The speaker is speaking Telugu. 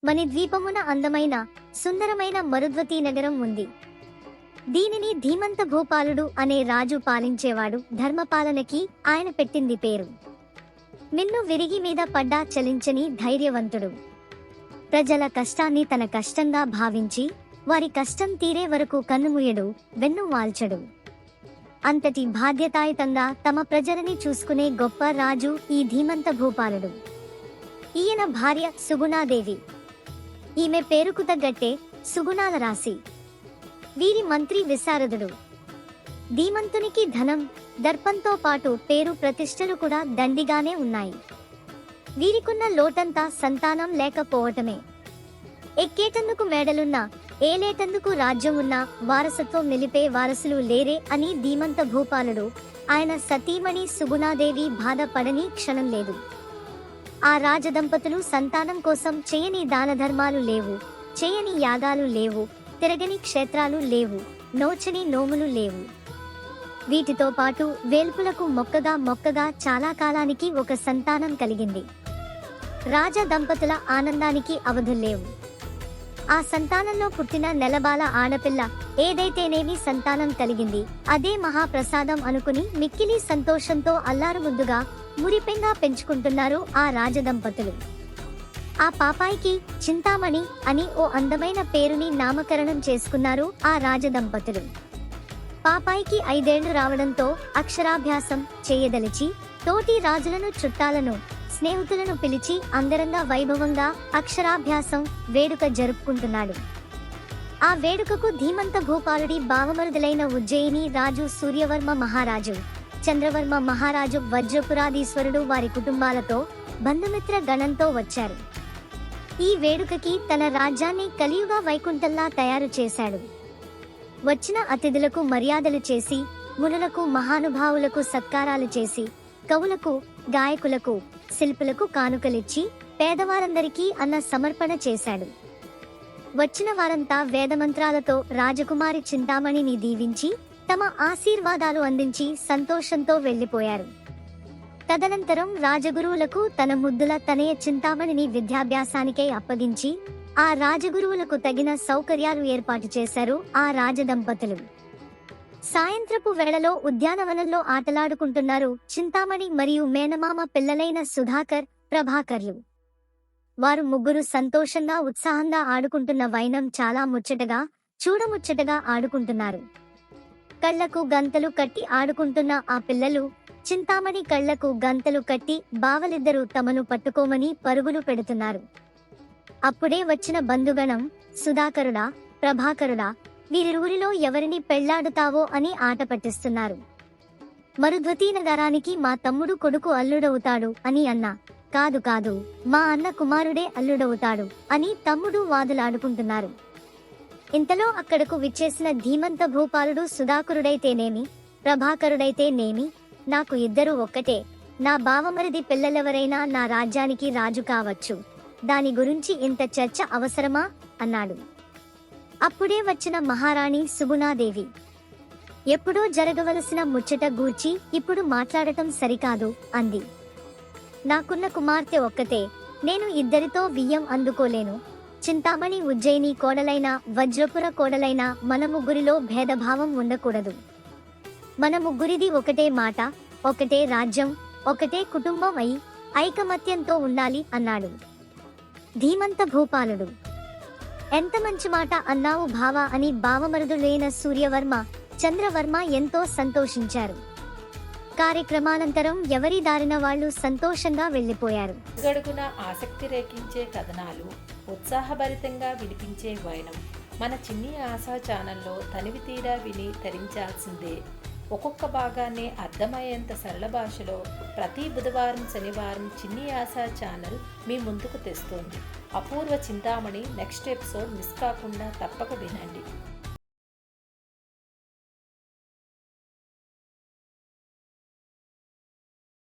మణిద్వీపమున అందమైన సుందరమైన మరుద్వతీ నగరం ఉంది. దీనిని ధీమంత భూపాలుడు అనే రాజు పాలించేవాడు. ధర్మపాలనకి ఆయన పెట్టింది పేరు. మిన్ను విరిగి మీద పడ్డా చలించని ధైర్యవంతుడు. ప్రజల కష్టాన్ని తన కష్టంగా భావించి వారి కష్టం తీరే వరకు కన్నుమూయడు, వెన్ను వాల్చడు. అంతటి బాధ్యతాయుతంగా తమ ప్రజలని చూసుకునే గొప్ప రాజు ఈ ధీమంత భూపాలుడు. ఈయన భార్య సుగుణాదేవి. ఈమె పేరుకు తగ్గట్టే సుగుణాల రాశి. వీరి మంత్రి విశారదుడు. ధీమంతునికి ధనం, దర్పంతో పాటు పేరు ప్రతిష్టలు కూడా దండిగానే ఉన్నాయి. వీరికున్న లోటంతా సంతానం లేకపోవటమే. ఎక్కేటందుకు మేడలున్నా, ఏలేటందుకు రాజ్యం ఉన్నా వారసత్వం నిలిపే వారసులు లేరే అని ధీమంత భూపాలుడు ఆయన సతీమణి సుగుణాదేవి బాధపడని క్షణం లేదు. ఆ రాజదంపతులు సంతానం కోసం చేయని దానధర్మాలు లేవు, చేయని యాగాలు లేవు, తిరగని క్షేత్రాలు లేవు, నోచని నోములు లేవు. వీటితో పాటు వేల్పులకు మొక్కగా చాలా కాలానికి ఒక సంతానం కలిగింది. రాజ దంపతుల ఆనందానికి అవధుల్లేవు. ఆ సంతానంలో పుట్టిన నెలబాల ఆడపిల్ల ఏదైతేనేమి సంతానం కలిగింది, అదే మహాప్రసాదం అనుకుని మిక్కిలి సంతోషంతో అల్లారుముద్దుగా మురిపెంగా పెంచుకుంటున్నారు ఆ రాజదంపతులు. ఆ పాపాయికి చింతామణి అని ఓ అందమైన పేరుని నామకరణం చేసుకున్నారు ఆ రాజదంపతులు. పాపాయికి 5 ఏళ్లు రావడంతో అక్షరాభ్యాసం చేయదలిచి తోటి రాజులను, చుట్టాలను, స్నేహితులను పిలిచి అంగరంగ వైభవంగా అక్షరాభ్యాసం వేడుక జరుపుకుంటున్నాడు. ఆ వేడుకకు ధీమంత భూపాలుడి బావమరుదులైన ఉజ్జయిని రాజు సూర్యవర్మ మహారాజు, చంద్రవర్మ మహారాజు, వజ్రపురాధీశ్వరుడు వారి కుటుంబాలతో బంధుమిత్ర గణంతో వచ్చారు. ఈ వేడుకకి తన రాజ్యాన్ని కలియుగ వైకుంఠంలా తయారు చేశాడు. వచ్చిన అతిథులకు మర్యాదలు చేసి, మునులకు, మహానుభావులకు సత్కారాలు చేసి, కవులకు, గాయకులకు, శిల్పులకు కానుకలిచ్చి పేదవారందరికీ అన్న సమర్పణ చేశాడు. వచ్చిన వారంతా వేదమంత్రాలతో రాజకుమారి చింతామణిని దీవించి తమ ఆశీర్వాదాలు అందించి సంతోషంతో వెళ్లిపోయారు. తదనంతరం రాజగురువులకు తన ముద్దుల తనయ చింతామణిని విద్యాభ్యాసానికై అప్పగించి ఆ రాజగురువులకు తగిన సౌకర్యాలు ఏర్పాటు చేశారు ఆ రాజదంపతులు. సాయంత్రపు వేళలో ఉద్యానవనంలో ఆటలాడుకుంటున్నారు చింతామణి మరియు మేనమామ పిల్లలైన సుధాకర్, ప్రభాకర్లు. వారు ముగ్గురు సంతోషంగా ఉత్సాహంగా ఆడుకుంటున్న వైనం చాలా ముచ్చటగా, చూడముచ్చటగా ఆడుకుంటున్నారు. కళ్లకు గంతలు కట్టి ఆడుకుంటున్న ఆ పిల్లలు చింతామణి కళ్లకు గంతలు కట్టి బావలిద్దరూ తమను పట్టుకోమని పరుగులు పెడుతున్నారు. అప్పుడే వచ్చిన బంధుగణం సుధాకరుడా, ప్రభాకరుడా, వీరిరువురిలో ఎవరిని పెళ్లాడుతావో అని ఆట పట్టిస్తున్నారు. మరుద్వతీ నగరానికి మా తమ్ముడు కొడుకు అల్లుడవుతాడు అని అన్నా. కాదు కాదు, మా అన్న కుమారుడే అల్లుడవుతాడు అని తమ్ముడు వాదులాడుకుంటున్నారు. ఇంతలో అక్కడకు విచ్చేసిన ధీమంత భూపాలుడు సుధాకరుడైతేనేమి, ప్రభాకరుడైతేనేమి, నాకు ఇద్దరు ఒక్కటే. నా బావమరిది పిల్లలెవరైనా నా రాజ్యానికి రాజు కావచ్చు. దాని గురించి ఇంత చర్చ అవసరమా అన్నాడు. అప్పుడే వచ్చిన మహారాణి సుగుణాదేవి, ఎప్పుడో జరగవలసిన ముచ్చట గూర్చి ఇప్పుడు మాట్లాడటం సరికాదు అంది. నాకున్న కుమార్తె ఒక్కతే, నేను ఇద్దరితో వియ్యం అందుకోలేను. చింతామణి ఉజ్జయిని కోడలైన, వజ్రపుర కోడలైన మన ముగ్గురిలో భేదభావం ఉండకూడదు. మన ముగ్గురిది ఒకటే మాట, ఒకటే రాజ్యం, ఒకటే కుటుంబం అయి ఐకమత్యంతో ఉండాలి అన్నాడు. ధీమంత భూపాలుడు, ఎంత మంచి మాట అన్నావు భావా అని బావమరుదులైన సూర్యవర్మ, చంద్రవర్మ ఎంతో సంతోషించారు. కార్యక్రమానంతరం ఎవరి దారిన వాళ్ళు సంతోషంగా వెళ్లిపోయారు. గడుగున ఆసక్తి రేకించే కథనాలు, ఉత్సాహభరితంగా వినిపించే వైనం మన చిన్ని ఆశా ఛానల్లో తనివి తీరా విని తరించాల్సిందే. ఒక్కొక్క భాగాన్ని అర్థమయ్యేంత సరళ భాషలో ప్రతి బుధవారం, శనివారం చిన్ని ఆశా ఛానల్ మీ ముందుకు తెస్తోంది. అపూర్వ చింతామణి నెక్స్ట్ ఎపిసోడ్ మిస్ కాకుండా తప్పక వినండి.